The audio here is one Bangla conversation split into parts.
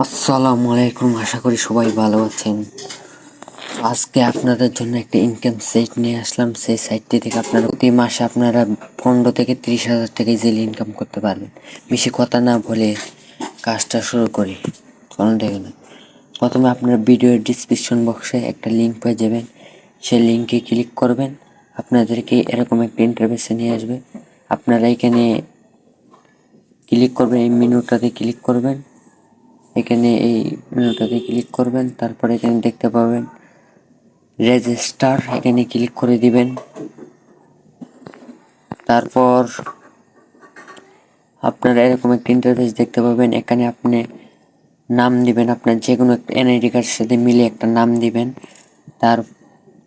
আসসালামু আলাইকুম, আশা করি সবাই ভালো আছেন। আজকে আপনাদের জন্য একটা ইনকাম সাইট নিয়ে আসলাম। সেই সাইটটি থেকে আপনারা প্রতি মাসে আপনারা 15 থেকে 30,000 টাকা ইজিলি ইনকাম করতে পারবেন। বেশি কথা না বলে কাজটা শুরু করি, চলুন দেখে নিন। প্রথমে আপনার ভিডিওর ডিসক্রিপশন বক্সে একটা লিঙ্ক পেয়ে যাবেন, সেই লিঙ্কে ক্লিক করবেন। আপনাদেরকে এরকম একটা ইন্টারফেসে নিয়ে আসবে। আপনারা এখানে ক্লিক করবেন, এই মেনুটাতে ক্লিক করবেন, এখানে এই মেনুটাতে ক্লিক করবেন। তারপরে এখানে দেখতে পাবেন রেজিস্টার, এখানে ক্লিক করে দিবেন। তারপর আপনারা এরকম একটা ইন্টারফেস দেখতে পাবেন। এখানে আপনি নাম দিবেন, আপনার যে কোনো একটা এনআইডি কার্ডের সাথে মিলে একটা নাম দিবেন।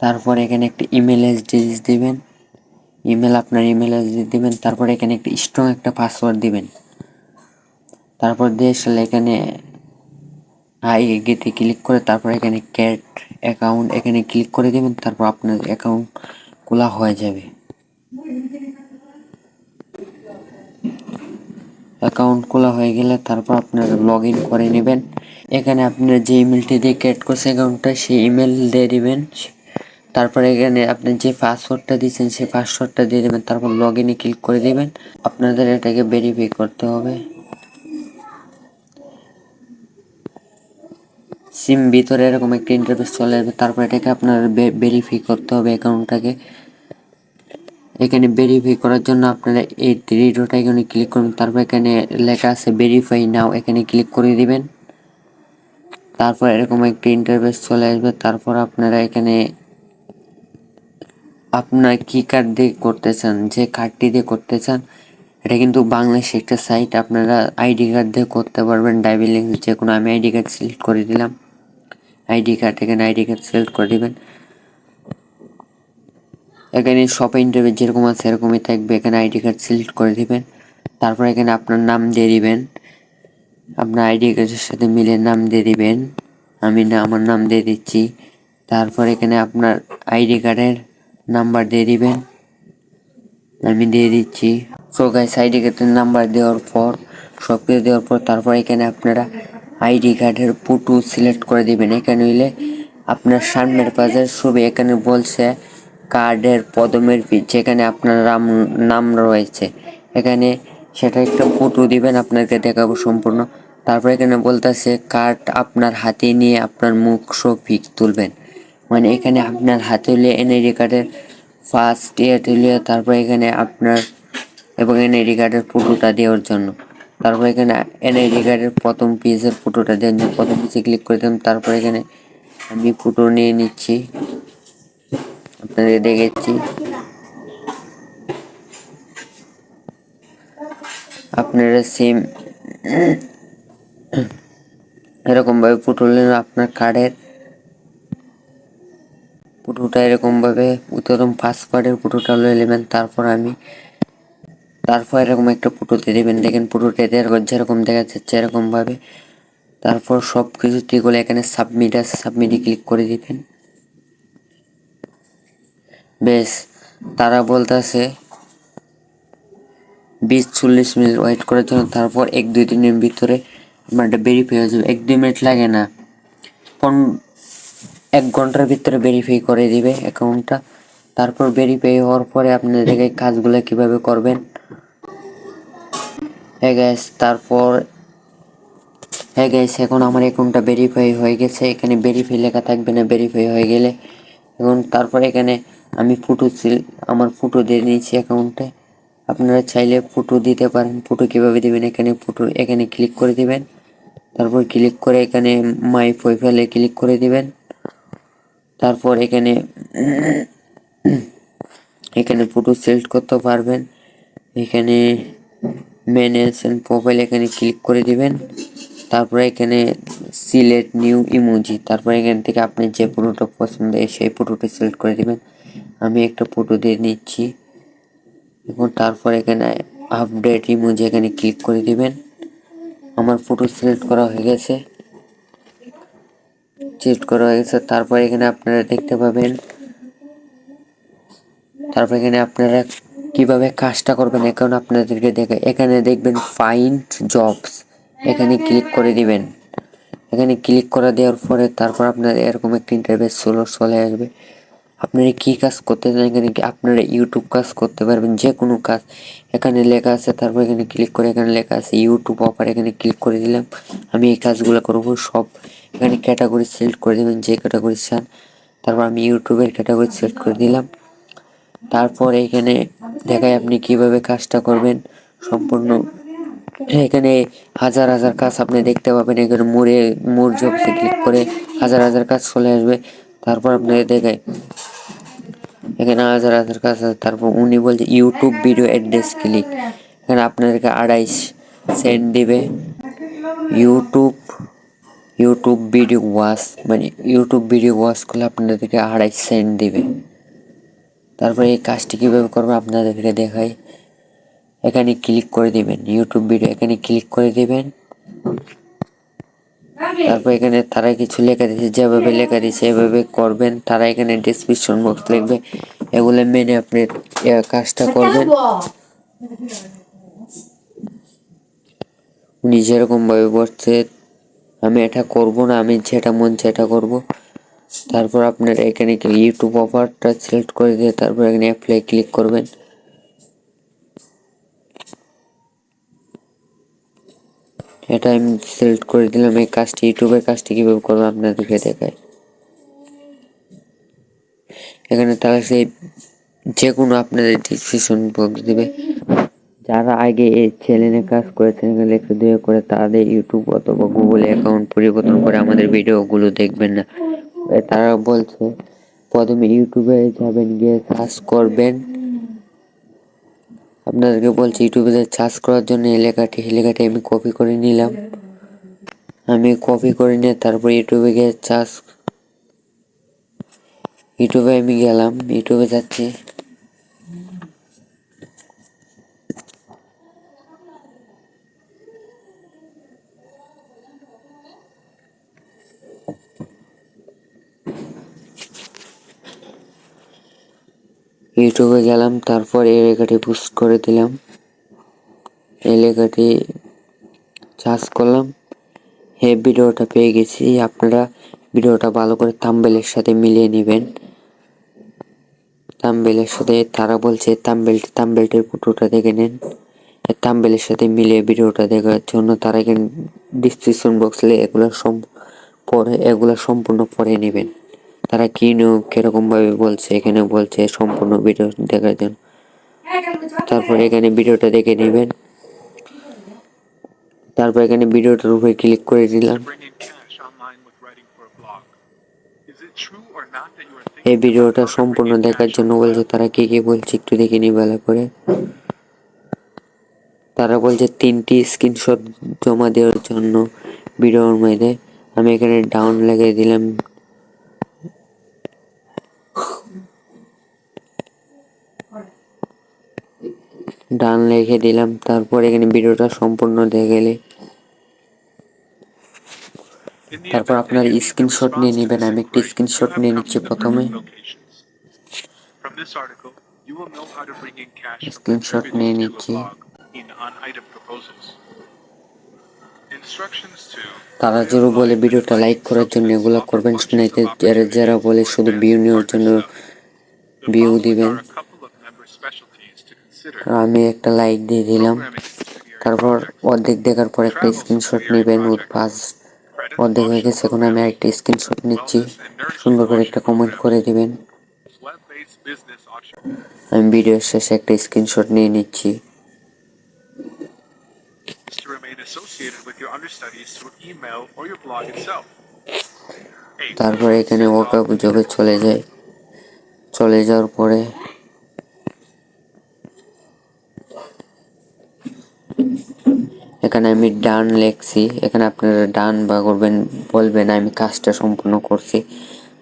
তারপর এখানে একটা ইমেল অ্যাড্রেস দিবেন, আপনার ইমেল অ্যাড্রেস দিবেন। তারপর এখানে একটা স্ট্রং একটা পাসওয়ার্ড দিবেন। তারপর দিয়ে আসলে এখানে গেটে ক্লিক করে তারপর এখানে ক্যাট অ্যাকাউন্ট এখানে ক্লিক করে দিবেন। তারপর আপনার অ্যাকাউন্ট খোলা হয়ে যাবে। অ্যাকাউন্ট খোলা হয়ে গেলে তারপর আপনারা লগ ইন করে নেবেন। এখানে আপনার যে ইমেলটি দিয়ে ক্রিয়েট করছে অ্যাকাউন্টটা, সেই ইমেল দিয়ে দিবেন। তারপরে এখানে আপনি যে পাসওয়ার্ডটা দিয়েছেন সেই পাসওয়ার্ডটা দিয়ে দেবেন। তারপর লগ ইনে ক্লিক করে দিবেন। আপনাদের এটাকে ভেরিফাই করতে হবে। সিম ভিতরে এরকম একটা ইন্টারফেস চলে আসবে। তারপর এটাকে আপনার ভেরিফাই করতে হবে অ্যাকাউন্টটাকে। এখানে ভেরিফাই করার জন্য আপনারা এই থ্রি ডট আইকনে ক্লিক করবেন। তারপর এখানে লেখা আছে ভেরিফাই নাও, এখানে ক্লিক করে দিবেন। তারপর এরকম একটা ইন্টারফেস চলে আসবে। তারপর আপনারা এখানে আপনার কি কার্ড দিয়ে করতে চান, যে কার্ডটি দিয়ে করতে চান, এটা কিন্তু বাংলাদেশ একটা সাইট। আপনারা আইডি কার্ড দিয়ে করতে পারবেন, ড্রাইভিং লাইসেন্স যে কোনো। আমি আইডি কার্ড সিলেক্ট করে দিলাম। আইডি কার্ড, এখানে আইডি কার্ড সিলেক্ট করে দিবেন। এখানে সব ইন্টারভিউ যেরকম আছে এরকমই থাকবে। এখানে আইডি কার্ড সিলেক্ট করে দিবেন। তারপর এখানে আপনার নাম দিয়ে দিবেন, আপনার আইডি কার্ডের সাথে মিলে নাম দিয়ে দিবেন। আমি আমার নাম দিয়ে দিচ্ছি। তারপর এখানে আপনার আইডি কার্ডের নাম্বার দিয়ে দিবেন, আমি দিয়ে দিচ্ছি। সো গাইস, আইডি কার্ডের নাম্বার দেওয়ার পর সব কিছু দেওয়ার পর তারপর এখানে আপনারা আইডি কার্ডের ফটো সিলেক্ট করে দিবেন। এখানে হইলে আপনার সামনের পাশের ছবি, এখানে বলছে কার্ডের প্রথমের পেজ, যেখানে আপনার নাম রয়েছে এখানে, সেটা একটা ফটো দিবেন। আপনাকে দেখাবো সম্পূর্ণ। তারপর এখানে বলতেছে কার্ড আপনার হাতে নিয়ে আপনার মুখ পিক তুলবেন, মানে এখানে আপনার হাতে হলে এনআইডি কার্ডের ফার্স্ট ইয়ার হলে, তারপর এখানে আপনার এবং এনআইডি কার্ডের ফটোটা দেওয়ার জন্য। তারপর এখানে এনআইডি কার্ডের প্রথম পেজের ফটোটা দেওয়ার জন্য প্রথম পেজে ক্লিক করে দিলাম। তারপর এখানে আমি ফটো নিয়ে নিচ্ছি, আপনাদের দেখেছি। আপনারা সেম এরকমভাবে ফটো নিলেন, আপনার কার্ডের ফটোটা এরকমভাবে প্রথম ফার্স্ট কার্ডের ফটোটা লয়ে নেবেন। তারপর এরকম একটা ফটো দিয়ে দেবেন। দেখেন ফটোটা যেরকম দেখা যাচ্ছে এরকমভাবে। তারপর সব কিছু ঠিক হলে এখানে সাবমিট আছে, সাবমিটে ক্লিক করে দিবেন। বেশ, তারা বলতেছে 20-40 মিনিট ওয়েট করার জন্য। তারপর 1-2 দিনের ভিতরে আমার এটা ভেরিফাই হয়ে যাবে। 1-2 মিনিট লাগে না, 1 ঘন্টার ভিতরে ভেরিফাই করে দিবে অ্যাকাউন্টটা। তারপর ভেরিফাই হওয়ার পরে আপনাদেরকে কাজগুলো কিভাবে করবেন। হ্যাঁ গাইস, এখন আমার অ্যাকাউন্টটা ভেরিফাই হয়ে গেছে। এখানে ভেরিফাই লেখা থাকবে না, ভেরিফাই হয়ে গেলে। এখন তারপর এখানে আমি আমার ফটো দিয়ে নিয়েছি অ্যাকাউন্টে। আপনারা চাইলে ফটো দিতে পারেন। ফটো কিভাবে দিবেন, এখানে ক্লিক করে দিবেন। তারপর ক্লিক করে এখানে মাই প্রোফাইলে ক্লিক করে দিবেন। তারপর এখানে ফটো সিলেক্ট করতে পারবেন। এখানে ম্যানেজ এন্ড প্রোফাইল এখানে ক্লিক করে দিবেন। তারপরে এখানে সিলেক্ট নিউ ইমোজি, তারপর এখান থেকে আপনি যে ফটোটা পছন্দ সেই ফটোটা সিলেক্ট করে দিবেন। আমি একটা ফটো দিয়ে নিচ্ছি। এখন তারপর এখানে আপডেট ইমোজি এখানে ক্লিক করে দিবেন। আমার ফটো সিলেক্ট করা হয়ে গেছে। তারপর এখানে আপনারা দেখতে পাবেন। তারপর এখানে আপনারা কিভাবে কাজটা করবেন এখন আপনাদেরকে দেখে। এখানে দেখবেন ফাইন্ড জবস, এখানে ক্লিক করে দিবেন। এখানে ক্লিক করে দেওয়ার পরে তারপর আপনার এরকম একটা ইন্টারফেস চলে আসবে। আপনারা কি কাজ করতে চান, এখানে কি আপনারা ইউটিউব কাজ করতে পারবেন, যে কোনো কাজ এখানে লেখা আছে। তারপর এখানে ক্লিক করে এখানে লেখা আছে ইউটিউব অফার, এখানে ক্লিক করে দিলাম। আমি এই কাজগুলো করবো সব। এখানে ক্যাটাগরি সিলেক্ট করে দেবেন যে ক্যাটাগরি চান। তারপর আমি ইউটিউবের ক্যাটাগরি সিলেক্ট করে দিলাম। তারপর এখানে দেখায় আপনি কিভাবে কাজটা করবেন সম্পূর্ণ। এখানে হাজার হাজার কাজ আপনি দেখতে পাবেন। এখানে মোর জবসে ক্লিক করে হাজার হাজার কাজ চলে আসবে। তারপর আপনাকে দেখায় এখানে হাজার হাজার কাজ আছে। তারপর উনি বলছে ইউটিউব ভিডিও অ্যাড্রেস ক্লিক, এখানে আপনাদেরকে 28 সেন্ট দিবে। ইউটিউব ভিডিও ওয়াচ, মানে ইউটিউব ভিডিও ওয়াচ করলে আপনাদেরকে 28 সেন্ট দিবে। তারপরে এই কাজটি কীভাবে করবো আপনাদেরকে দেখাই। এখানে ক্লিক করে দিবেন ইউটিউব ভিডিও, এখানে ক্লিক করে দিবেন। তারপর এখানে তারা কিছু লেখা দিয়েছে, যেভাবে লেখা দিয়েছে এভাবে করবেন। তারা এখানে ডেসক্রিপশন বক্স লিখবে, এগুলো মেনে আপনি কাজটা করবেন। উনি যেরকম ভাবে বলছে আমি এটা করব না, আমি যেটা মন সেটা করব। তারপর আপনার এখানে ইউটিউব অফারটা সিলেক্ট করে দিয়ে তারপর এখানে অ্যাপ্লাই ক্লিক করবেন। এটা আমি সিলেক্ট করে দিলাম। এই কাজটি ইউটিউবের কাজটি কীভাবে করবো আপনাদেরকে দেখায়। এখানে তারা সেই যে কোনো আপনাদের ডিসক্রিপশন বক্স দেবে। যারা আগে এই চ্যানেলে কাজ করেছেন এখানে একটু দয়া করে তাদের ইউটিউব অথবা গুগল অ্যাকাউন্ট পরিবর্তন করে আমাদের ভিডিওগুলো দেখবেন না। তারা বলছে প্রথমে ইউটিউবে যাবেন, গিয়ে সার্চ করবেন। আপনাদেরকে বলছি ইউটিউবে সার্চ করার জন্য এলাকাটি আমি কপি করে নিলাম। আমি কপি করে নিয়ে তারপর ইউটিউবে গিয়ে ইউটিউবে আমি গেলাম, ইউটিউবে যাচ্ছি। ইউটিউবে গেলাম, তারপর এই লেখাটি পোস্ট করে দিলাম। এই লেখাটি সার্চ করলাম, এই ভিডিওটা পেয়ে গেছি। আপনারা ভিডিওটা ভালো করে থাম্বনেলের সাথে মিলিয়ে নেবেন। থাম্বনেলের সাথে তারা বলছে থাম্বনেলটির ফটোটা দেখে নেন। থাম্বনেলের সাথে মিলিয়ে ভিডিওটা দেখার জন্য তারা এখানে ডিসক্রিপশন বক্সে এগুলো সম্পূর্ণ পড়ে নেবেন। তারা কিরকম ভাবে বলছে, এখানে বলছে সম্পূর্ণ ভিডিও দেখার জন্য। তারপর এখানে ভিডিওটা দেখে নেবেন। তারপর এখানে ভিডিওটার উপরে ক্লিক করে দিলাম। এই ভিডিওটা সম্পূর্ণ দেখার জন্য বলছে তারা কি বলছে একটু দেখে নি ভালো করে। তারা বলছে 3টি স্ক্রিনশট জমা দেওয়ার জন্য ভিডিওর মধ্যে। আমি এখানে ডাউন লাগিয়ে দিলাম। ডান লিখে দিলাম। তারপর এখানে ভিডিওটা সম্পূর্ণ দেখে গেলে তারপর আপনার স্ক্রিনশট নিয়ে নেবেন। আমি একটি স্ক্রিনশট নিয়ে নিচ্ছি প্রথমে। স্ক্রিনশট নিয়ে নিচ্ছি। তারা জোরে বলে ভিডিওটা লাইক করার জন্য এগুলো করবেন, যারা বলে শুধু ভিউ নেওয়ার জন্য ভিউ দিবেন। আমি একটা লাইক দিয়ে দিলাম। তারপর অর্ধেক দেখার পর একটা স্ক্রিনশট নেবেন। অর্ধেক হয়ে গেছে, এখন আমি একটা স্ক্রিনশট নিচ্ছি। সুন্দর করে একটা কমেন্ট করে দিবেন। আমি ভিডিওর শেষে একটা স্ক্রিনশট নিয়ে নিচ্ছি। তারপর এখানে ওকা জবে চলে যাওয়ার পরে এখানে আমি ডান লেখছি। এখানে আপনারা ডান বলবেন আমি কাজটা সম্পূর্ণ করছি।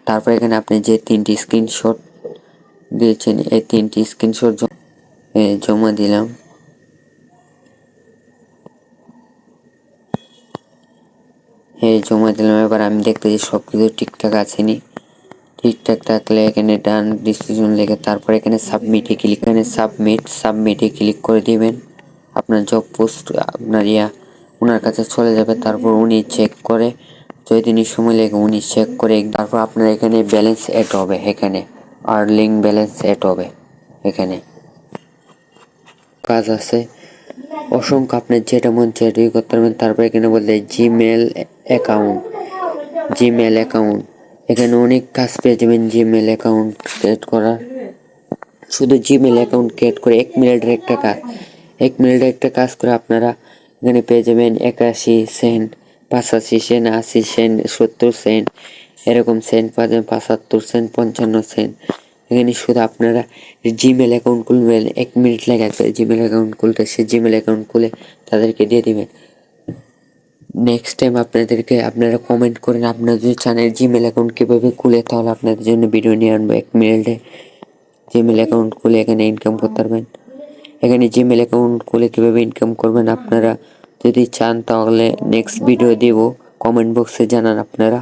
তারপর এখানে আপনি যে 3টি স্ক্রিনশট দিয়েছেন এই 3টি স্ক্রিনশট জমা দিলাম। এবার আমি দেখতেছি সবকিছু ঠিকঠাক আছে নি। ঠিকঠাক থাকলে এখানে ডান ডিসিশন লেখে তারপর এখানে সাবমিটে ক্লিক করে দিবেন। আপনার জব পোস্ট ওনার কাছে চলে যাবে। তারপর উনি চেক করে যতদিনই সময় লাগে উনি চেক করে তারপর আপনার এখানে ব্যালেন্স অ্যাড হবে, এখানে আর্নিং ব্যালেন্স অ্যাড হবে। এখানে কাজ আছে অসংখ্য, আপনার যেটা মন সেটাই করতে পারবেন। তারপর এখানে বলতে অ্যাকাউন্ট জিমেল অ্যাকাউন্ট, এখানে অনেক কাজ পেয়ে যাবেন জিমেল অ্যাকাউন্ট ক্রিয়েট করার। শুধু জিমেল অ্যাকাউন্ট ক্রিয়েট করে 1 মিনিটের একটা কাজ করে আপনারা এখানে পেয়ে যাবেন 81 সেন্ট, 85 সেন্ট, 80 সেন্ট, 70 সেন্ট, এরকম সেন্ট পাওয়া যাবে, 75 সেন্ট, 55 সেন্ট। এখানে শুধু আপনারা জিমেল অ্যাকাউন্ট খুলবেন, 1 মিনিট লাগে জিমেল অ্যাকাউন্ট খুলতে। সে জিমেল অ্যাকাউন্ট খুলে তাদেরকে দিয়ে দিবেন। নেক্সট টাইম আপনারা কমেন্ট করেন, আপনারা যদি চান জিমেল অ্যাকাউন্ট কীভাবে খুলে, তাহলে আপনাদের জন্য ভিডিও নিয়ে আনবো। 1 মিনিটে জিমেল অ্যাকাউন্ট খুলে এখানে ইনকাম করতে পারবেন। এখানে জিমেল অ্যাকাউন্ট খুলে কীভাবে ইনকাম করবেন আপনারা যদি চান, তাহলে নেক্সট ভিডিও দিব, কমেন্ট বক্সে জানান আপনারা।